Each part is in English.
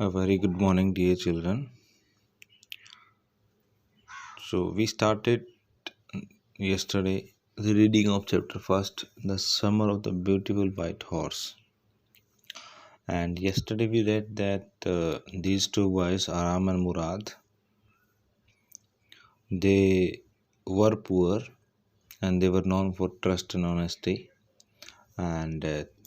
A very good morning, dear children. So, we started yesterday the reading of chapter first, The Summer of the Beautiful White Horse. And yesterday we read that these two boys, Aram and Murad, they were poor and they were known for trust and honesty. And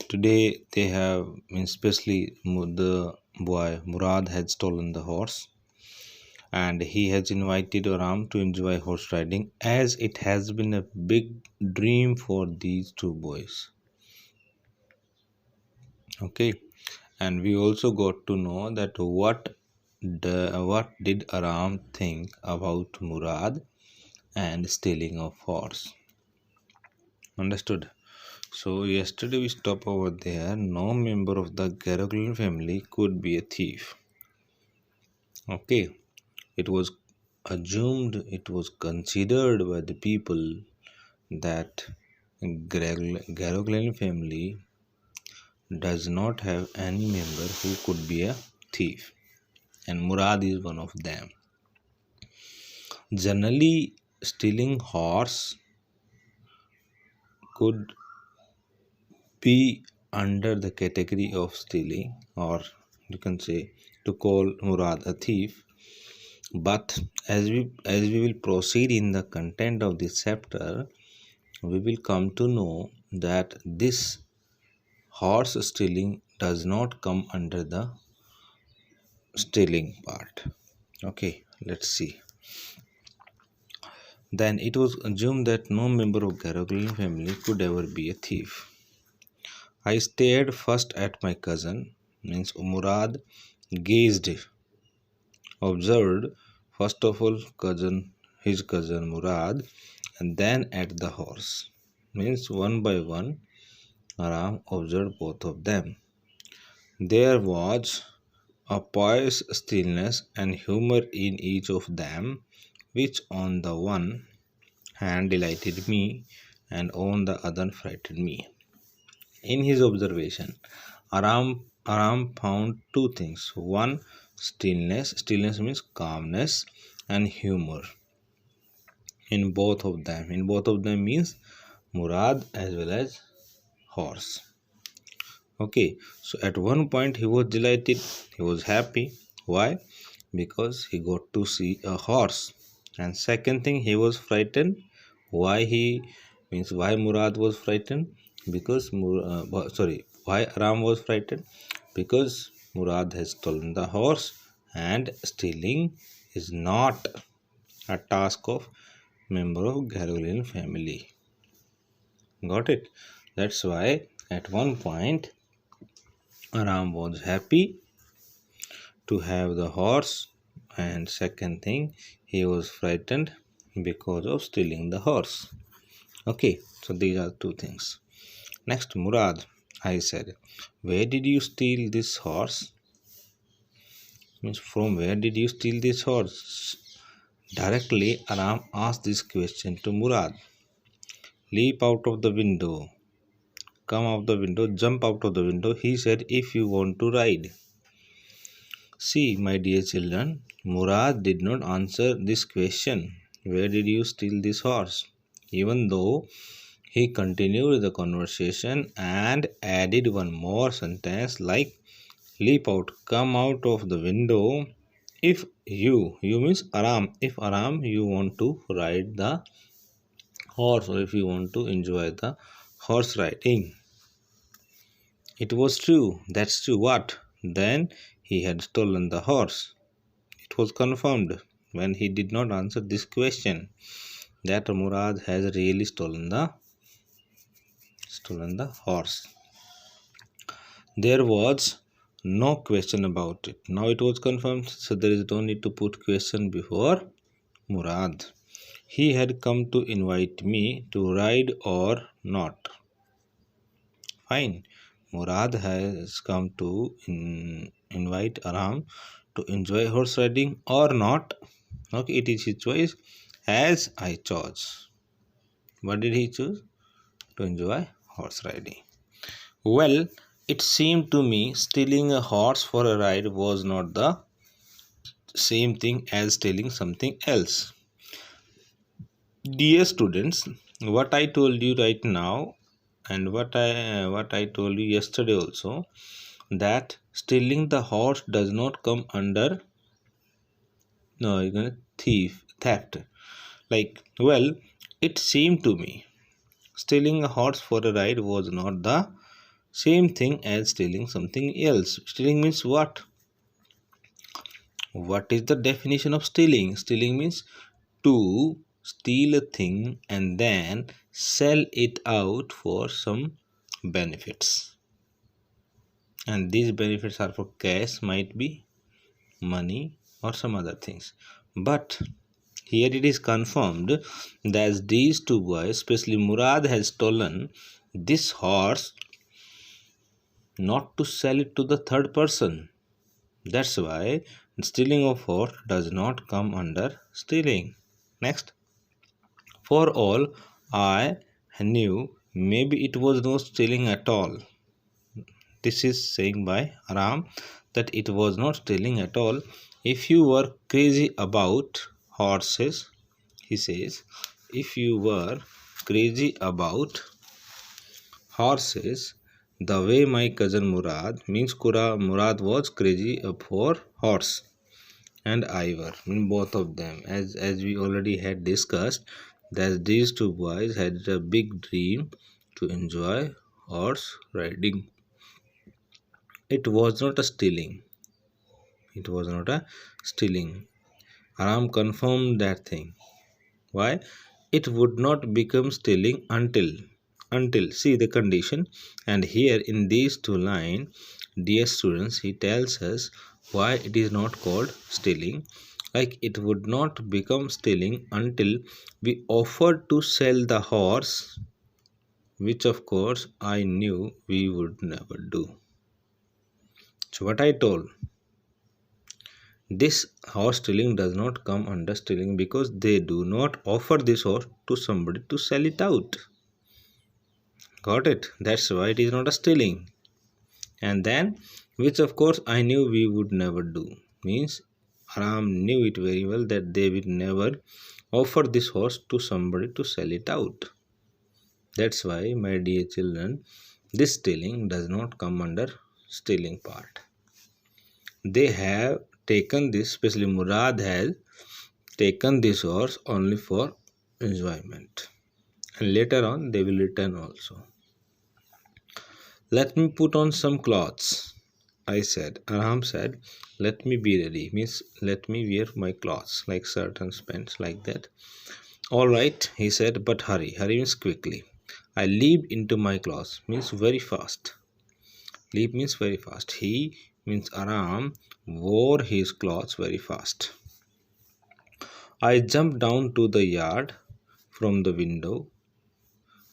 today they have, especially the boy Murad had stolen the horse, and he has invited Ram to enjoy horse riding as it has been a big dream for these two boys. Okay, and we also got to know that what did Aram think about Murad and stealing of horse. Understood? So yesterday we stopped over there. No member of the Garoglan family could be a thief. Okay, it was assumed, it was considered by the people that Garoglan family does not have any member who could be a thief, and Murad is one of them. Generally, stealing horse could be under the category of stealing, or you can say to call Murad a thief. But as we will proceed in the content of this chapter, we will come to know that this horse stealing does not come under the stealing part. Okay, let's see. Then it was assumed that no member of Garoglan family could ever be a thief. I stared first at my cousin, means Murad gazed, observed first of all his cousin Murad, and then at the horse, means one by one Aram observed both of them. There was a poised stillness and humor in each of them, which on the one hand delighted me and on the other frightened me. In his observation, Aram found two things. One, stillness. Stillness means calmness, and humor in both of them. In both of them means Murad as well as horse. Okay, so at one point he was delighted, he was happy. Why? Because he got to see a horse. And second thing, he was frightened. Why Murad was frightened? Why Ram was frightened? Because Murad has stolen the horse, and stealing is not a task of member of Garoglan family. Got it? That's why at one point Ram was happy to have the horse, and second thing, he was frightened because of stealing the horse. Okay, so these are two things. Next, Murad, I said, where did you steal this horse? Means from where did you steal this horse? Directly, Aram asked this question to Murad. Leap out of the window. Come out the window, jump out of the window, he said, if you want to ride. See, my dear children, Murad did not answer this question. Where did you steal this horse? Even though he continued the conversation and added one more sentence like, leap out, come out of the window. If you means Aram, if Aram you want to ride the horse, or if you want to enjoy the horse riding. It was true, that's true. What? Then he had stolen the horse. It was confirmed when he did not answer this question that Murad has really stolen the horse. There was no question about it. Now it was confirmed, so there is no need to put question before Murad. He had come to invite me to ride or not. Fine. Murad has come to invite Aram to enjoy horse riding or not. Okay, it is his choice, as I chose. What did he choose? To enjoy horse riding. Well, It seemed to me stealing a horse for a ride was not the same thing as stealing something else. Dear students, what I told you right now and what I told you yesterday also, that stealing the horse does not come under no you're gonna theft. Like, well, it seemed to me stealing a horse for a ride was not the same thing as stealing something else. Stealing means what? What is the definition of stealing? Stealing means to steal a thing and then sell it out for some benefits. And these benefits are for cash, might be money or some other things. But here it is confirmed that these two boys, especially Murad, has stolen this horse not to sell it to the third person. That's why stealing of horse does not come under stealing. Next, for all I knew, maybe it was no stealing at all. This is saying by Ram that it was not stealing at all. If you were crazy about horses, he says, if you were crazy about horses, the way my cousin Murad means Murad was crazy for horse and I were, both of them, as we already had discussed, that these two boys had a big dream to enjoy horse riding. It was not a stealing. It was not a stealing. Aram confirmed that thing. Why? It would not become stealing until see the condition. And here in these two lines, dear students, he tells us why it is not called stealing. Like, it would not become stealing until we offered to sell the horse, which of course I knew we would never do. So what I told, this horse stealing does not come under stealing because they do not offer this horse to somebody to sell it out. Got it? That's why it is not a stealing. And then, which of course I knew we would never do. Means Aram knew it very well that they will never offer this horse to somebody to sell it out. That's why, my dear children, this stealing does not come under stealing part. They have taken this, especially Murad has taken this horse only for enjoyment. And later on they will return also. Let me put on some clothes, I said. Arham said, let me be ready. Means let me wear my clothes, like shirt and pants, like that. All right, he said, but hurry. Hurry means quickly. I leaped into my clothes, means very fast. Leap means very fast. He means Aram wore his clothes very fast. I jumped down to the yard from the window.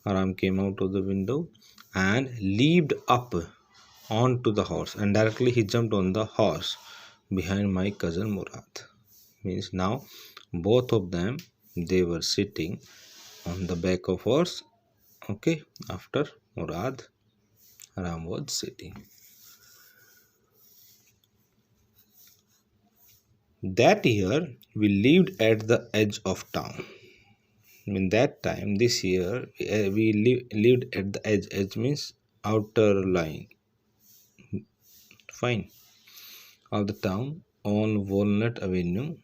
Aram came out of the window and leaped up onto the horse, and directly he jumped on the horse behind my cousin Murad. Means now both of them, they were sitting on the back of horse. Okay, after Murad, Aram was sitting. That year we lived at the edge of town. In that time, this year, we lived at the edge. Edge means outer line. Fine. Of the town on Walnut Avenue.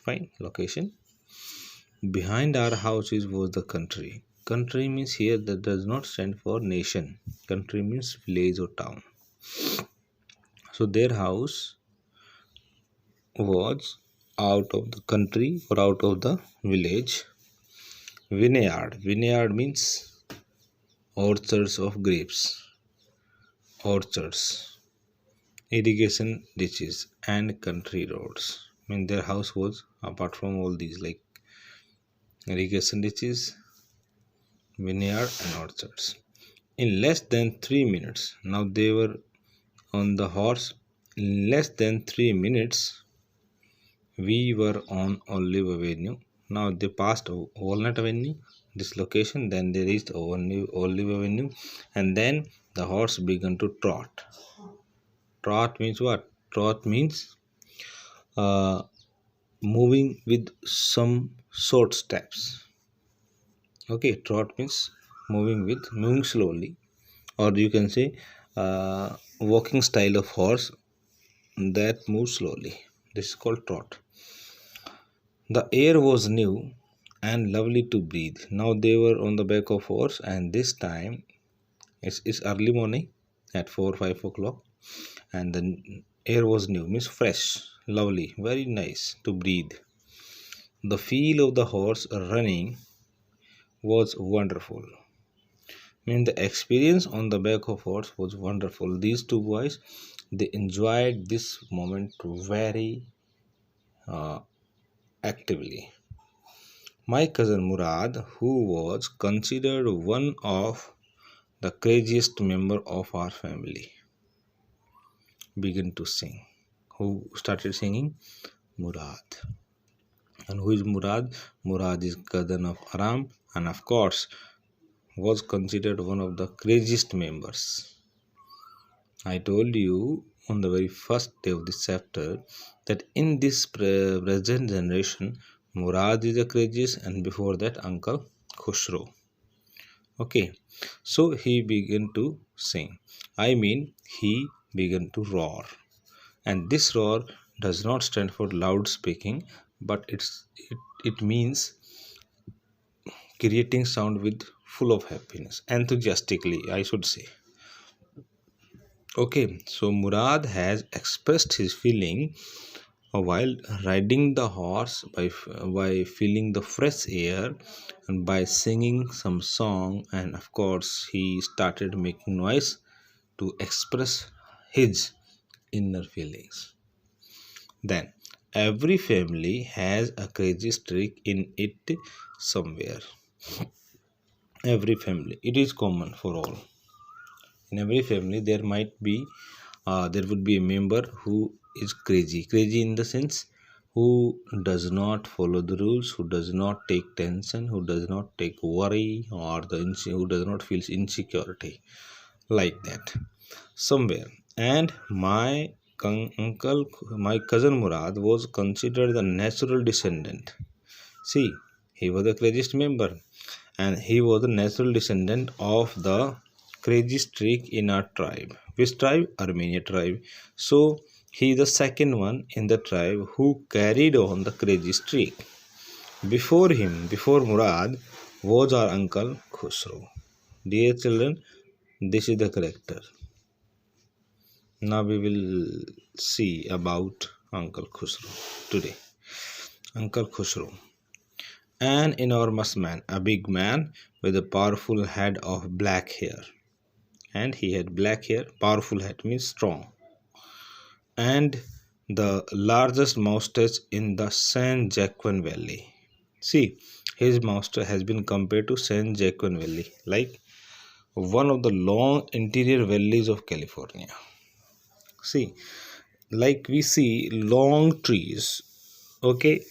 Fine. Location. Behind our houses was the country. Country means here that does not stand for nation. Country means village or town. So their house was out of the country or out of the village. Vineyard. Vineyard means orchards of grapes. Orchards. Irrigation ditches and country roads. I mean, their house was apart from all these, like irrigation ditches, vineyard, and orchards. In less than 3 minutes, now they were on the horse. In less than 3 minutes, we were on Olive Avenue. Now they passed Walnut Avenue, this location, then they reached Olive Avenue, and then the horse began to trot. Trot means what? Trot means uh, moving with some short steps. Okay, trot means moving slowly, or you can say walking style of horse that moves slowly. This is called trot. The air was new and lovely to breathe. Now they were on the back of horse, and this time it's early morning at 4 5 o'clock, and the air was new, means fresh, lovely, very nice to breathe. The feel of the horse running was wonderful. Mean the experience on the back of horse was wonderful. These two boys, they enjoyed this moment very uh, actively. My cousin Murad, who was considered one of the craziest member of our family, began to sing. Who started singing? Murad. And who is Murad? Murad is cousin of Aram, and of course was considered one of the craziest members. I told you on the very first day of this chapter that in this present generation, Murad is the craziest, and before that, Uncle Khushro. Okay, so he began to sing. I mean, he began to roar. And this roar does not stand for loud speaking, but it means creating sound with full of happiness, enthusiastically, I should say. Okay, so Murad has expressed his feeling while riding the horse by feeling the fresh air and by singing some song, and of course he started making noise to express his inner feelings. Then every family has a crazy streak in it somewhere. Every family, it is common for all. In every family there would be a member who is crazy in the sense who does not follow the rules, who does not take tension, who does not take worry, or who does not feel insecurity, like that somewhere. And uncle, my cousin Murad was considered the natural descendant. See, he was the craziest member, and he was the natural descendant of the crazy streak in our tribe. Which tribe? Armenia tribe. So he is the second one in the tribe who carried on the crazy streak. Before him, before Murad, was our uncle Khusro. Dear children, this is the character. Now we will see about Uncle Khusro today. Uncle Khusro, an enormous man, a big man with a powerful head of black hair. And he had black hair, powerful head means strong, and the largest mustache in the San Joaquin Valley. See, his mustache has been compared to San Joaquin Valley, like one of the long interior valleys of California. See, like we see long trees, okay,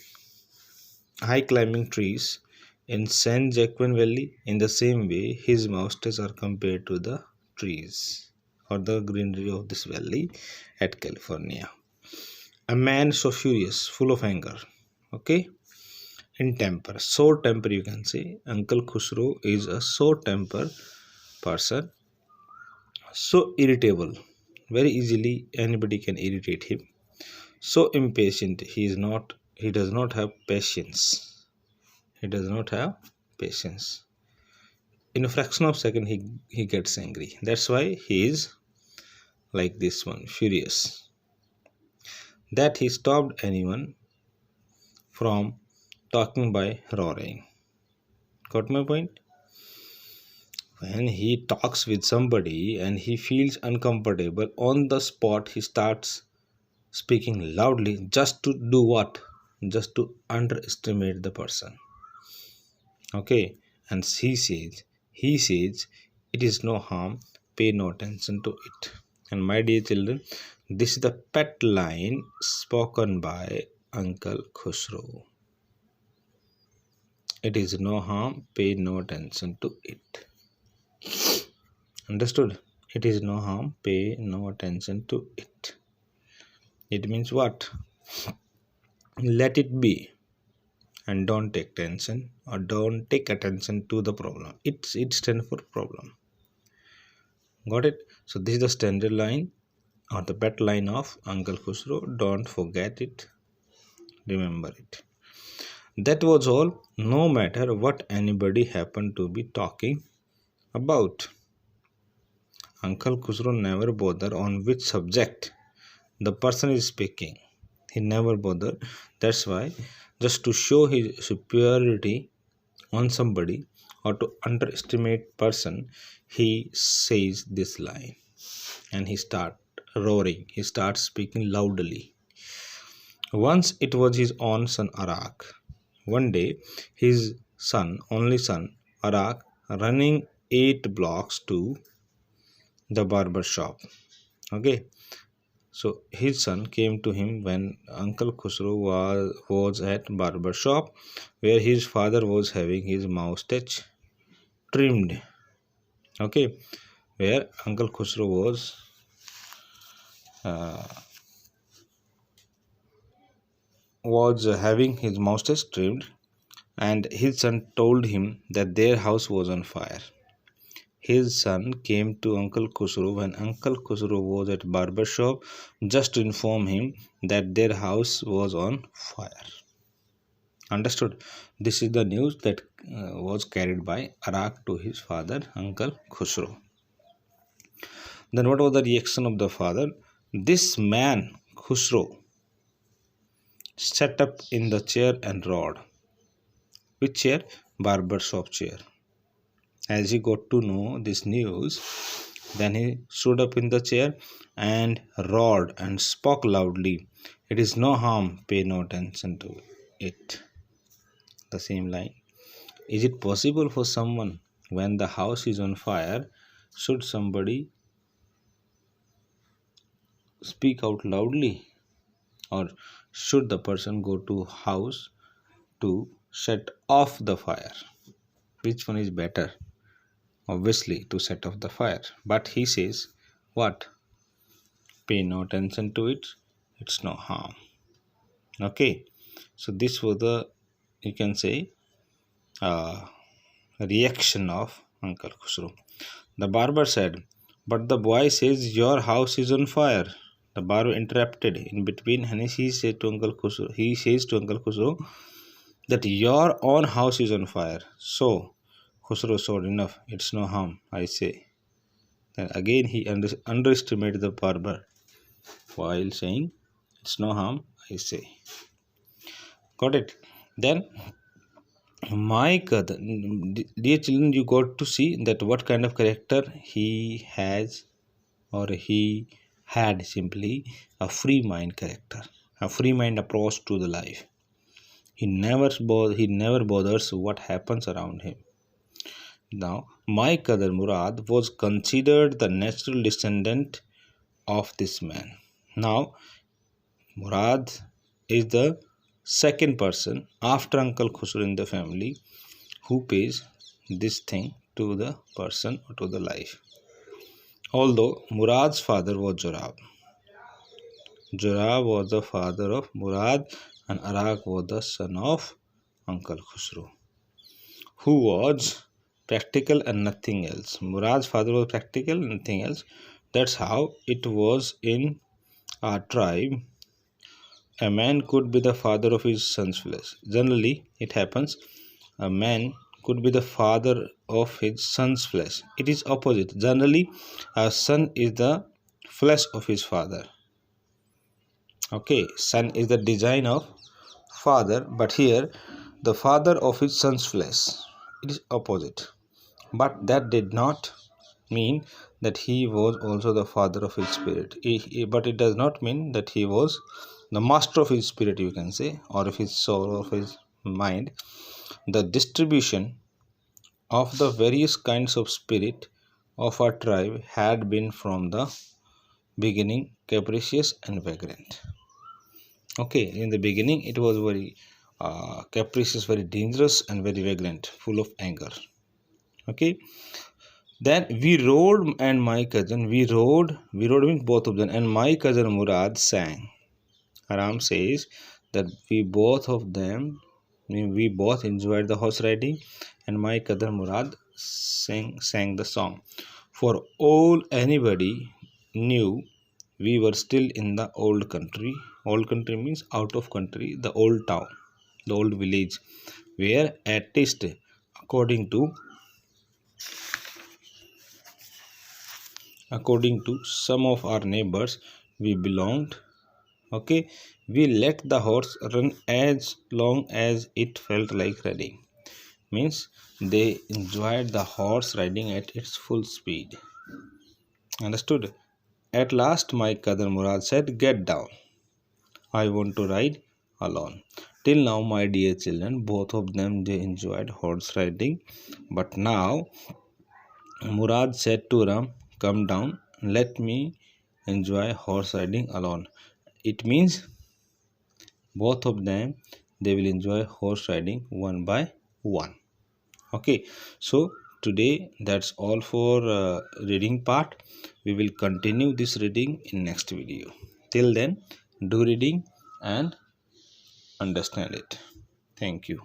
high climbing trees in San Joaquin Valley. In the same way, his mustaches are compared to the trees or the greenery of this valley at California. A man so furious, full of anger, okay, in temper, short temper, you can say. Uncle Khusro is a short temper person, so irritable. Very easily, anybody can irritate him. So impatient, he does not have patience. He does not have patience. In a fraction of a second, he gets angry. That's why he is like this one, furious. That he stopped anyone from talking by roaring. Got my point? When he talks with somebody and he feels uncomfortable, on the spot he starts speaking loudly just to do what? Just to underestimate the person. Okay, and he says, it is no harm, pay no attention to it. And my dear children, this is the pet line spoken by Uncle Khusro. It is no harm, pay no attention to it. Understood? It is no harm, pay no attention to it. It means what? Let it be and don't take attention or don't take attention to the problem. It stands for problem. Got it? So this is the standard line or the pet line of Uncle Khusro. Don't forget it. Remember it. That was all, no matter what anybody happened to be talking about. Uncle Khusro never bothered on which subject the person is speaking. He never bothered. That's why, just to show his superiority on somebody or to underestimate person, he says this line and he start roaring. He starts speaking loudly. Once it was his own son Arak. One day, his only son, Arak, running 8 blocks to the barber shop. Okay, so his son came to him when Uncle Khusro was at barber shop, where his father was having his moustache trimmed. Okay, where Uncle Khusro uh, was having his moustache trimmed, and his son told him that their house was on fire. His son came to Uncle Khusro when Uncle Khusro was at barber shop just to inform him that their house was on fire. Understood? This is the news that was carried by Arak to his father, Uncle Khusro. Then what was the reaction of the father? This man, Khusro, sat up in the chair and roared. Which chair? Barber shop chair. As he got to know this news, then he stood up in the chair and roared and spoke loudly. It is no harm, pay no attention to it. The same line. Is it possible for someone, when the house is on fire, should somebody speak out loudly? Or should the person go to house to set off the fire? Which one is better? Obviously, to set off the fire. But he says, what? Pay no attention to it. It's no harm. Okay. So this was the, you can say, reaction of Uncle Khusro. The barber said, but the boy says your house is on fire. The barber interrupted in between and he says to Uncle Khusro that your own house is on fire. So Khusro said, enough, it's no harm, I say. Then again he underestimated the barber while saying, it's no harm, I say. Got it? Then dear children, you got to see that what kind of character he has, or he had, simply a free mind character, a free mind approach to the life. He never bothers what happens around him. Now, my Qadar Murad was considered the natural descendant of this man. Now, Murad is the second person after Uncle Khusro in the family who pays this thing to the person or to the life. Although Murad's father was Jorab. Jorab was the father of Murad and Arak was the son of Uncle Khusro, who was practical and nothing else. Murad's father was practical and nothing else. That's how it was in our tribe. A man could be the father of his son's flesh. Generally, it happens. A man could be the father of his son's flesh. It is opposite. Generally, a son is the flesh of his father. Okay, son is the design of father, but here the father of his son's flesh. It is opposite. But that did not mean that he was also the father of his spirit. But it does not mean that he was the master of his spirit, you can say, or of his soul, of his mind. The distribution of the various kinds of spirit of our tribe had been from the beginning capricious and vagrant. Okay, in the beginning it was very capricious, very dangerous, and very vagrant, full of anger. Okay, Then we rode, and my cousin, we rode means both of them, and my cousin Murad sang. Aram says that we both enjoyed the horse riding, and my cousin Murad sang the song. For all anybody knew, we were still in the old country. Old country means out of country, the old town, the old village, where at least according to some of our neighbors we belonged. Okay, we let the horse run as long as it felt like running. Means they enjoyed the horse riding at its full speed. Understood? At last my cousin Murad said, "Get down, I want to ride alone." Till now, my dear children, both of them they enjoyed horse riding, but now Murad said to Ram, "Come down, let me enjoy horse riding alone." It means both of them they will enjoy horse riding one by one. Okay, so today that's all for reading part. We will continue this reading in next video. Till then, do reading and understand it. Thank you.